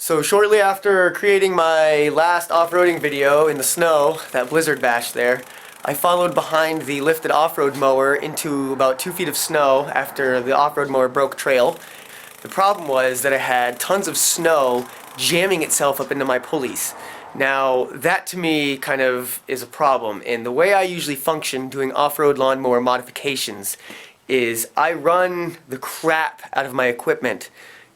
So shortly after creating my last off-roading video in the snow, that blizzard bash there, I followed behind the lifted off-road mower into about 2 feet of snow after the off-road mower broke trail. The problem was that I had tons of snow jamming itself up into my pulleys. Now that to me kind of is a problem, and the way I usually function doing off-road lawnmower modifications is I run the crap out of my equipment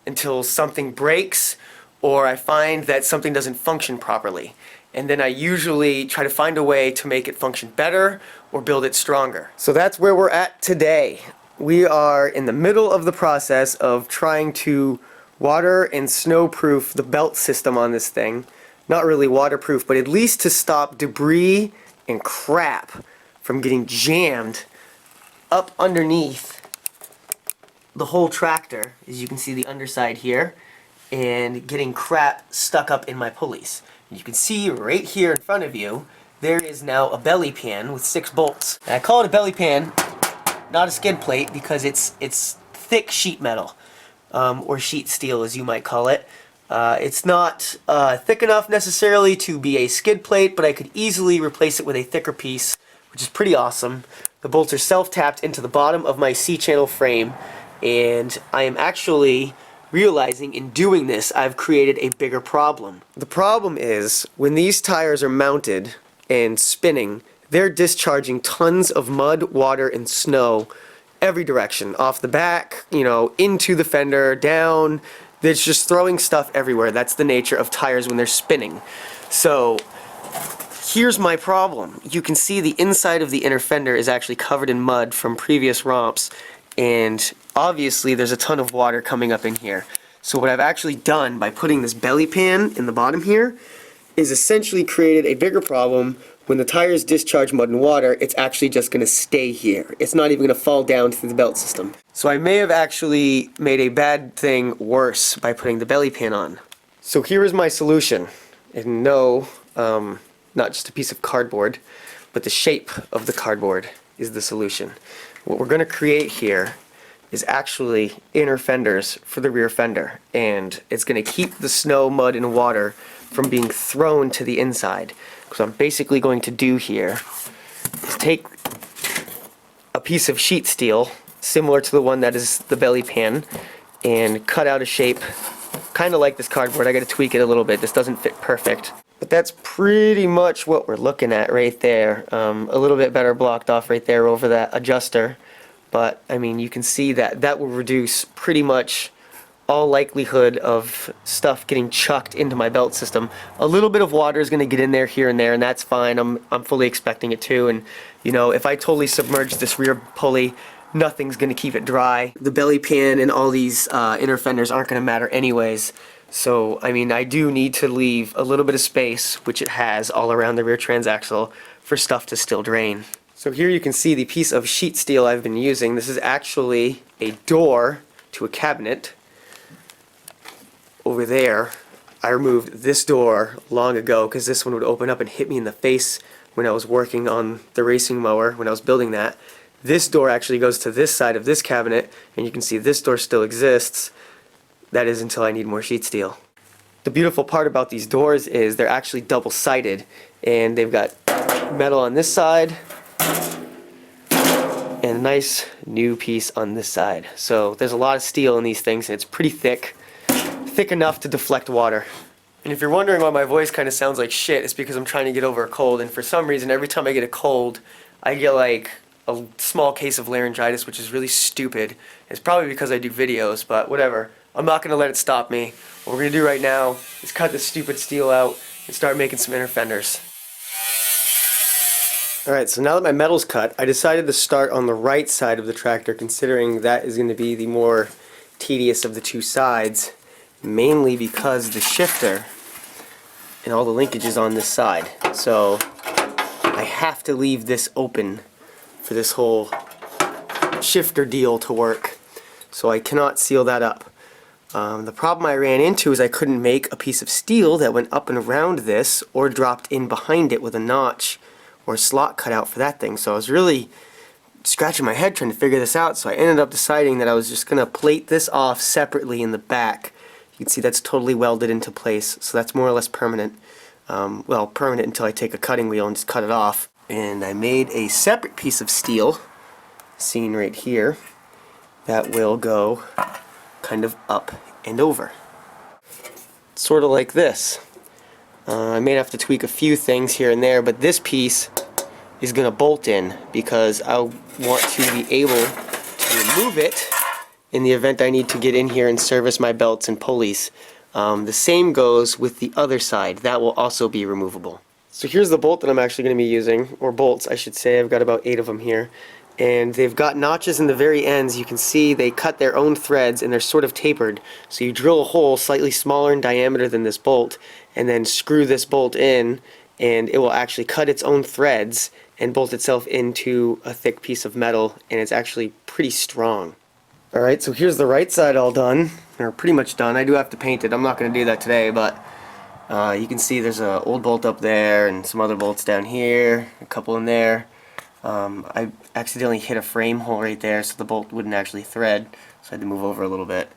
until something breaks or I find that something doesn't function properly. And then I usually try to find a way to make it function better or build it stronger. So that's where we're at today. We are in the middle of the process of trying to water and snowproof the belt system on this thing. Not really waterproof, but at least to stop debris and crap from getting jammed up underneath the whole tractor, as you can see the underside here, and getting crap stuck up in my pulleys. You can see right here in front of you, there is now a belly pan with 6 bolts. And I call it a belly pan, not a skid plate, because it's thick sheet metal, or sheet steel as you might call it. It's not thick enough necessarily to be a skid plate, but I could easily replace it with a thicker piece, which is pretty awesome. The bolts are self-tapped into the bottom of my C-channel frame, and I am actually realizing in doing this I've created a bigger problem. The problem is when these tires are mounted and spinning, they're discharging tons of mud, water, and snow every direction. Off the back, you know, into the fender, down. It's just throwing stuff everywhere. That's the nature of tires when they're spinning. So here's my problem. You can see the inside of the inner fender is actually covered in mud from previous romps, and obviously there's a ton of water coming up in here. So what I've actually done by putting this belly pan in the bottom here is essentially created a bigger problem. When the tires discharge mud and water, it's actually just going to stay here. It's not even going to fall down through the belt system. So I may have actually made a bad thing worse by putting the belly pan on. So here is my solution. And no, not just a piece of cardboard, but the shape of the cardboard is the solution. What we're going to create here is actually inner fenders for the rear fender, and it's going to keep the snow, mud, and water from being thrown to the inside. So I'm basically going to do here is take a piece of sheet steel similar to the one that is the belly pan and cut out a shape kind of like this cardboard. I got to tweak it a little bit. This doesn't fit perfect. But that's pretty much what we're looking at right there. A little bit better blocked off right there over that adjuster. But, I mean, you can see that that will reduce pretty much all likelihood of stuff getting chucked into my belt system. A little bit of water is going to get in there here and there, and that's fine. I'm fully expecting it to. And, you know, if I totally submerge this rear pulley, nothing's going to keep it dry. The belly pan and all these inner fenders aren't going to matter anyways. So, I mean, I do need to leave a little bit of space, which it has all around the rear transaxle, for stuff to still drain. So here you can see the piece of sheet steel I've been using. This is actually a door to a cabinet. Over there, I removed this door long ago because this one would open up and hit me in the face when I was working on the racing mower, when I was building that. This door actually goes to this side of this cabinet, and you can see this door still exists. That is until I need more sheet steel. The beautiful part about these doors is they're actually double-sided, and they've got metal on this side and a nice new piece on this side. So there's a lot of steel in these things, and it's pretty thick enough to deflect water. And if you're wondering why my voice kind of sounds like shit, it's because I'm trying to get over a cold, and for some reason every time I get a cold I get like a small case of laryngitis, which is really stupid. It's probably because I do videos, but whatever. I'm not going to let it stop me. What we're going to do right now is cut this stupid steel out and start making some inner fenders. Alright, so now that my metal's cut, I decided to start on the right side of the tractor, considering that is going to be the more tedious of the two sides, mainly because the shifter and all the linkage is on this side. So I have to leave this open for this whole shifter deal to work. So I cannot seal that up. The problem I ran into is I couldn't make a piece of steel that went up and around this or dropped in behind it with a notch or a slot cut out for that thing. So I was really scratching my head trying to figure this out. So I ended up deciding that I was just going to plate this off separately in the back You can see that's totally welded into place, so that's more or less permanent. Well, permanent until I take a cutting wheel and just cut it off. And I made a separate piece of steel, seen right here, that will go kind of up and over. Sort of like this. I may have to tweak a few things here and there, but this piece is going to bolt in because I want to be able to remove it in the event I need to get in here and service my belts and pulleys. The same goes with the other side. That will also be removable. So here's the bolt that I'm actually going to be using, or bolts I should say. I've got about 8 of them here. And they've got notches in the very ends. You can see they cut their own threads and they're sort of tapered. So you drill a hole slightly smaller in diameter than this bolt and then screw this bolt in, and it will actually cut its own threads and bolt itself into a thick piece of metal, and it's actually pretty strong. Alright, so here's the right side all done, or pretty much done. I do have to paint it. I'm not going to do that today, but you can see there's an old bolt up there and some other bolts down here, a couple in there. I accidentally hit a frame hole right there, so the bolt wouldn't actually thread, so I had to move over a little bit.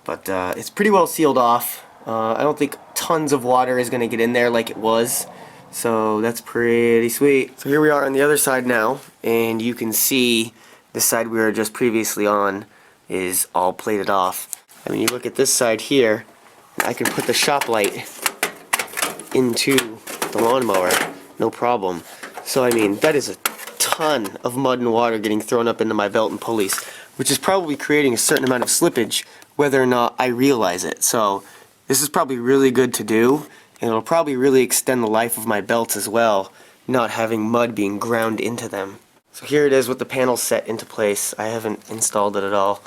But it's pretty well sealed off. I don't think tons of water is going to get in there like it was, so that's pretty sweet. So here we are on the other side now, and you can see the side we were just previously on is all plated off. I mean, you look at this side here, I can put the shop light into the lawnmower, no problem. So I mean, that is a ton of mud and water getting thrown up into my belt and pulleys, which is probably creating a certain amount of slippage whether or not I realize it. So this is probably really good to do, and it'll probably really extend the life of my belts as well, not having mud being ground into them. So here it is with the panel set into place. I haven't installed it at all,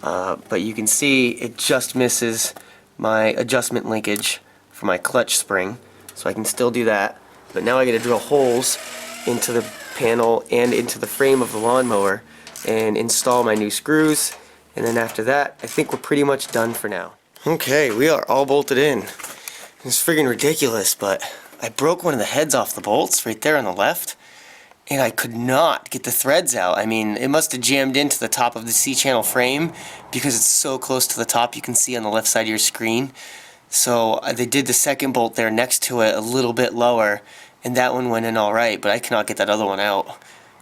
but you can see it just misses my adjustment linkage for my clutch spring, so I can still do that. But now I got to drill holes into the panel and into the frame of the lawnmower and install my new screws, and then after that I think we're pretty much done for now. Okay, we are all bolted in. It's friggin' ridiculous, but I broke one of the heads off the bolts right there on the left, and I could not get the threads out. I mean, it must have jammed into the top of the C-channel frame because it's so close to the top, you can see on the left side of your screen. So they did the second bolt there next to it a little bit lower, and that one went in alright, but I cannot get that other one out,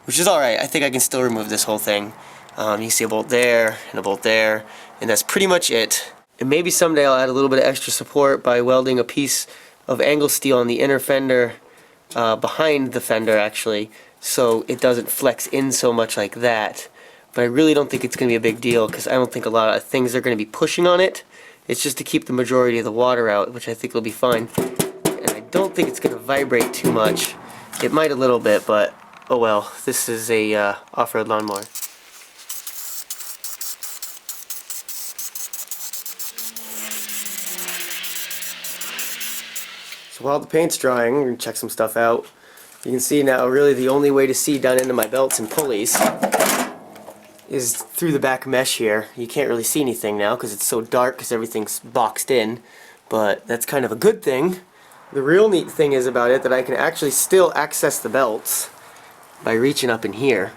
which is alright. I think I can still remove this whole thing. You see a bolt there and a bolt there, and that's pretty much it. And maybe someday I'll add a little bit of extra support by welding a piece of angle steel on the inner fender, behind the fender actually, so it doesn't flex in so much like that. But I really don't think it's going to be a big deal because I don't think a lot of things are going to be pushing on it. It's just to keep the majority of the water out, which I think will be fine. And I don't think it's going to vibrate too much. It might a little bit, but oh well. This is a off-road lawnmower. So while the paint's drying, we're going to check some stuff out. You can see now really the only way to see down into my belts and pulleys is through the back mesh here. You can't really see anything now because it's so dark because everything's boxed in, but that's kind of a good thing. The real neat thing is about it that I can actually still access the belts by reaching up in here.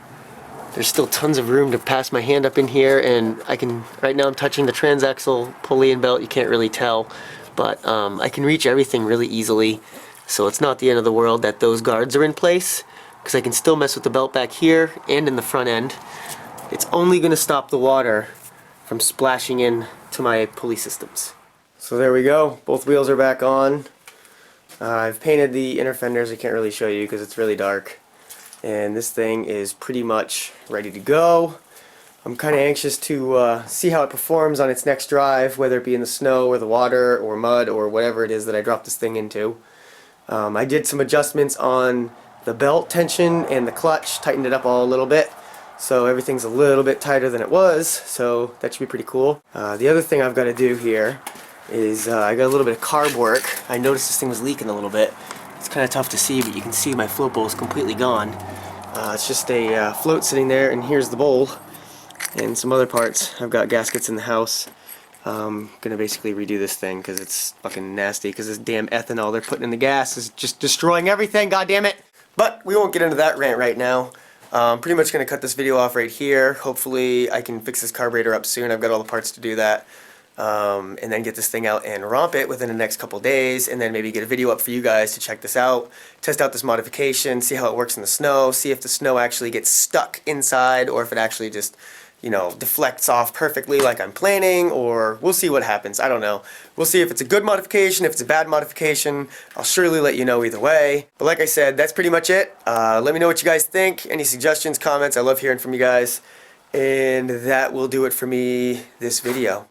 There's still tons of room to pass my hand up in here, and I can, right now I'm touching the transaxle pulley and belt, you can't really tell, but I can reach everything really easily, so it's not the end of the world that those guards are in place, because I can still mess with the belt back here and in the front end. It's only going to stop the water from splashing in to my pulley systems. So there we go, both wheels are back on. I've painted the inner fenders. I can't really show you because it's really dark, and this thing is pretty much ready to go. I'm kind of anxious to see how it performs on its next drive, whether it be in the snow or the water or mud or whatever it is that I dropped this thing into. I did some adjustments on the belt tension and the clutch, tightened it up all a little bit, so everything's a little bit tighter than it was, so that should be pretty cool. The other thing I've got to do here is I got a little bit of carb work. I noticed this thing was leaking a little bit. It's kind of tough to see, but you can see my float bowl is completely gone. It's just a float sitting there, and here's the bowl and some other parts. I've got gaskets in the house. Gonna basically redo this thing because it's fucking nasty, because this damn ethanol they're putting in the gas is just destroying everything, god damn it. But we won't get into that rant right now. Pretty much gonna cut this video off right here. Hopefully I can fix this carburetor up soon. I've got all the parts to do that. and then get this thing out and romp it within the next couple days, and then maybe get a video up for you guys to check this out, test out this modification, see how it works in the snow, see if the snow actually gets stuck inside or if it actually just, you know, deflects off perfectly like I'm planning, or we'll see what happens. I don't know. We'll see if it's a good modification, if it's a bad modification. I'll surely let you know either way. But like I said, that's pretty much it. Let me know what you guys think. Any suggestions, comments. I love hearing from you guys. And that will do it for me this video.